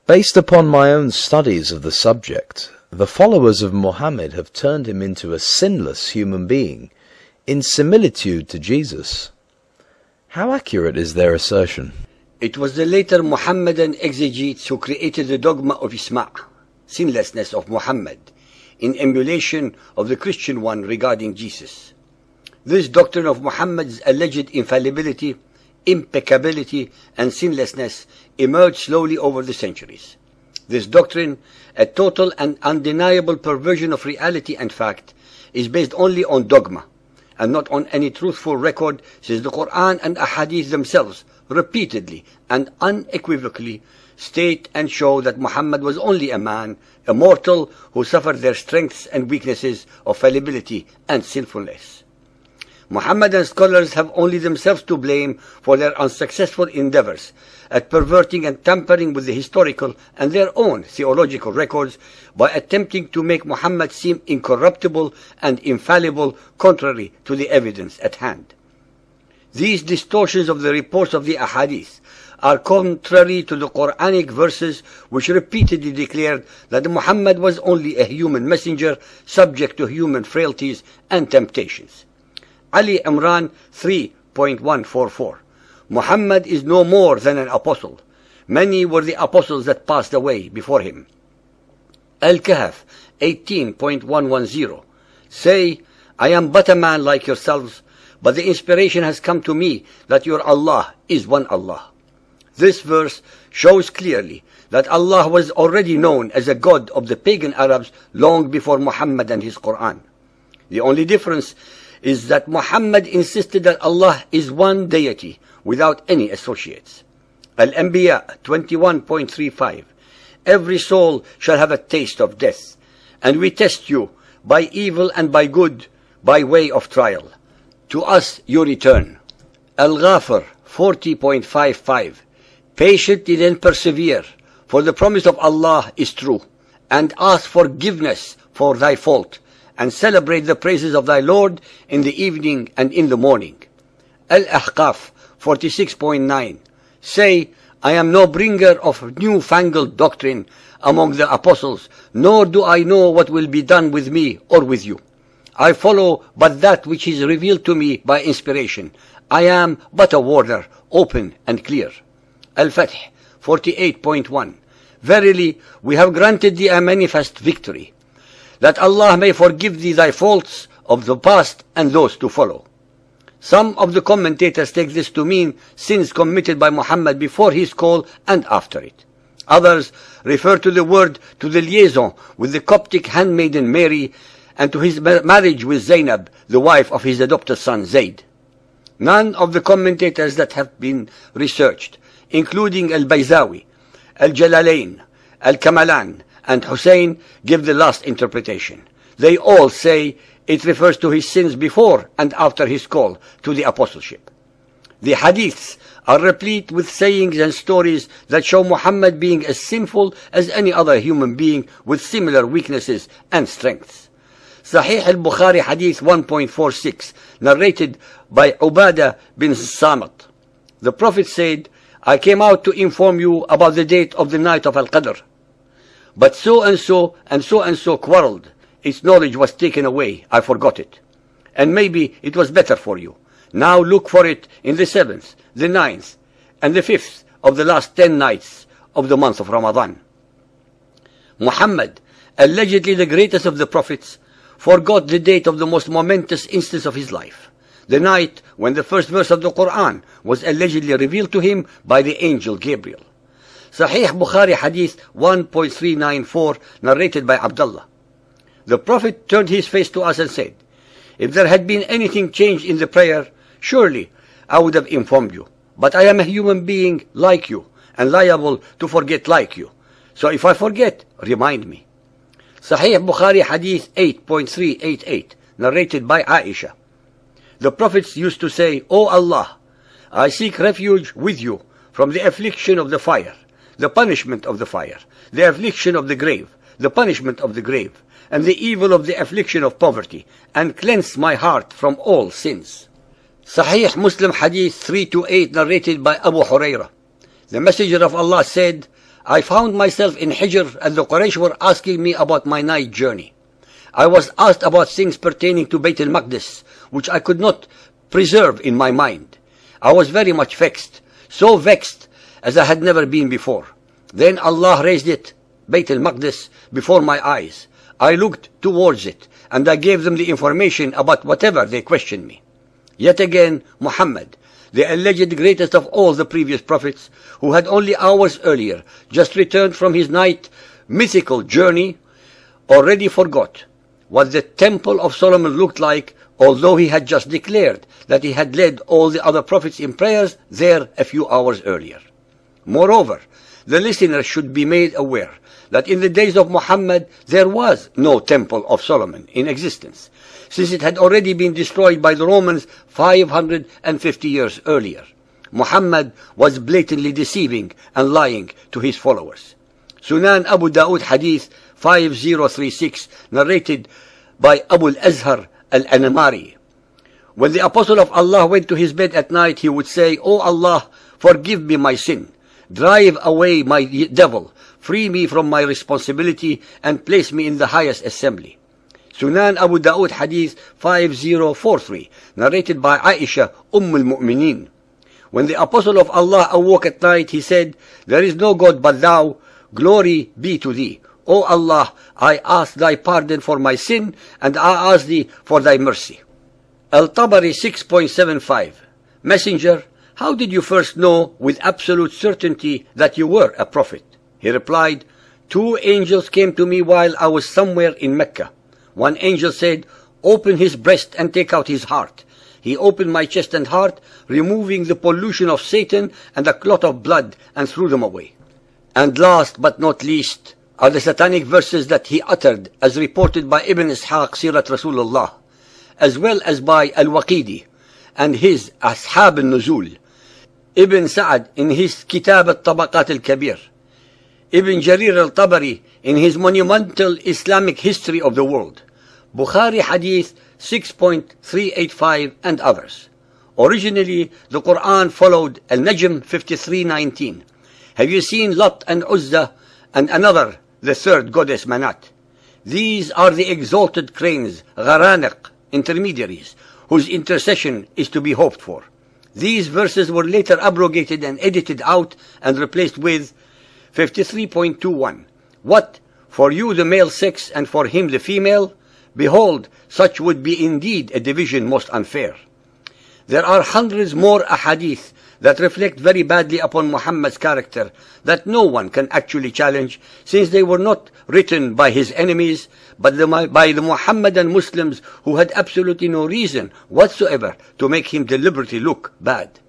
Based upon my own studies of the subject, the followers of Muhammad have turned him into a sinless human being, in similitude to Jesus. How accurate is their assertion? It was the later Muhammadan exegetes who created the dogma of Isma', sinlessness of Muhammad, in emulation of the Christian one regarding Jesus. This doctrine of Muhammad's alleged infallibility, impeccability, and sinlessness emerged slowly over the centuries. This doctrine, a total and undeniable perversion of reality and fact, is based only on dogma, and not on any truthful record, since the Quran and Ahadith themselves repeatedly and unequivocally state and show that Muhammad was only a man, a mortal, who suffered their strengths and weaknesses of fallibility and sinfulness. Muhammadan scholars have only themselves to blame for their unsuccessful endeavors at perverting and tampering with the historical and their own theological records by attempting to make Muhammad seem incorruptible and infallible, contrary to the evidence at hand. These distortions of the reports of the Ahadith are contrary to the Quranic verses which repeatedly declared that Muhammad was only a human messenger subject to human frailties and temptations. Ali Imran 3.144. Muhammad is no more than an apostle. Many were the apostles that passed away before him. Al-Kahf 18.110. Say, I am but a man like yourselves, but the inspiration has come to me that your Allah is one Allah. This verse shows clearly that Allah was already known as a god of the pagan Arabs long before Muhammad and his Quran. The only difference is that Muhammad insisted that Allah is one deity without any associates. Al-Anbiya 21.35. Every soul shall have a taste of death, and we test you by evil and by good, by way of trial. To us you return. Al-Ghafir 40.55. Patiently then persevere, for the promise of Allah is true, and ask forgiveness for thy fault, and celebrate the praises of thy Lord in the evening and in the morning. Al-Ahqaf 46.9. Say, I am no bringer of new-fangled doctrine among the apostles, nor do I know what will be done with me or with you. I follow but that which is revealed to me by inspiration. I am but a warner, open and clear. Al-Fath 48.1. Verily, we have granted thee a manifest victory, that Allah may forgive thee thy faults of the past and those to follow. Some of the commentators take this to mean sins committed by Muhammad before his call and after it. Others refer to the word to the liaison with the Coptic handmaiden Mary and to his marriage with Zainab, the wife of his adopted son Zayd. None of the commentators that have been researched, including Al-Bayzawi, Al-Jalalain, Al-Kamalan, and Hussein, give the last interpretation. They all say it refers to his sins before and after his call to the apostleship. The hadiths are replete with sayings and stories that show Muhammad being as sinful as any other human being with similar weaknesses and strengths. Sahih al-Bukhari Hadith 1.46, narrated by Ubadah bin Samit. The Prophet said, I came out to inform you about the date of the night of Al-Qadr. But so and so and so and so quarreled. Its knowledge was taken away. I forgot it. And maybe it was better for you. Now look for it in the 7th, the 9th, and the 5th of the last 10 nights of the month of Ramadan. Muhammad, allegedly the greatest of the prophets, forgot the date of the most momentous instance of his life, the night when the first verse of the Quran was allegedly revealed to him by the angel Gabriel. Sahih Bukhari Hadith 1.394, narrated by Abdullah. The Prophet turned his face to us and said, if there had been anything changed in the prayer, surely I would have informed you. But I am a human being like you, and liable to forget like you. So if I forget, remind me. Sahih Bukhari Hadith 8.388, narrated by Aisha. The prophets used to say, O Allah, I seek refuge with you from the affliction of the fire, the punishment of the fire, the affliction of the grave, the punishment of the grave, and the evil of the affliction of poverty, and cleanse my heart from all sins. Sahih Muslim Hadith 328, narrated by Abu Hurairah. The Messenger of Allah said, I found myself in Hijr and the Quraysh were asking me about my night journey. I was asked about things pertaining to Bayt al-Maqdis, which I could not preserve in my mind. I was very much vexed, so vexed as I had never been before. Then Allah raised it, Bayt al-Maqdis, before my eyes. I looked towards it, and I gave them the information about whatever they questioned me. Yet again, Muhammad, the alleged greatest of all the previous prophets, who had only hours earlier just returned from his night mythical journey, already forgot what the Temple of Solomon looked like, although he had just declared that he had led all the other prophets in prayers there a few hours earlier. Moreover, the listener should be made aware that in the days of Muhammad there was no Temple of Solomon in existence, since it had already been destroyed by the Romans 550 years earlier. Muhammad was blatantly deceiving and lying to his followers. Sunan Abu Dawood Hadith 5036, narrated by Abu al-Azhar al-Anamari. When the Apostle of Allah went to his bed at night, he would say, "O Allah, forgive me my sin, drive away my devil, free me from my responsibility, and place me in the highest assembly." Sunan Abu Dawood Hadith 5043, narrated by Aisha al-Mu'minin. When the Apostle of Allah awoke at night, he said, "There is no God but thou, glory be to thee. O Allah, I ask thy pardon for my sin, and I ask thee for thy mercy." Al-Tabari 6.75, Messenger, how did you first know with absolute certainty that you were a prophet? He replied, 2 angels came to me while I was somewhere in Mecca. One angel said, "Open his breast and take out his heart." He opened my chest and heart, removing the pollution of Satan and a clot of blood, and threw them away. And last but not least are the satanic verses that he uttered, as reported by Ibn Ishaq Sirat Rasulullah, as well as by Al-Waqidi and his Ashab al-Nuzul, Ibn Sa'ad in his Kitab al-Tabaqat al-Kabir, Ibn Jarir al-Tabari in his monumental Islamic history of the world, Bukhari Hadith 6.385, and others. Originally, the Quran followed Al-Najm 53:19. Have you seen Lat and Uzza and another, the third goddess Manat? These are the exalted cranes, Gharaniq, intermediaries, whose intercession is to be hoped for. These verses were later abrogated and edited out and replaced with 53.21. What? For you the male sex and for him the female? Behold, such would be indeed a division most unfair. There are hundreds more ahadith that reflect very badly upon Muhammad's character that no one can actually challenge, since they were not written by his enemies, but by the Muhammadan Muslims who had absolutely no reason whatsoever to make him deliberately look bad.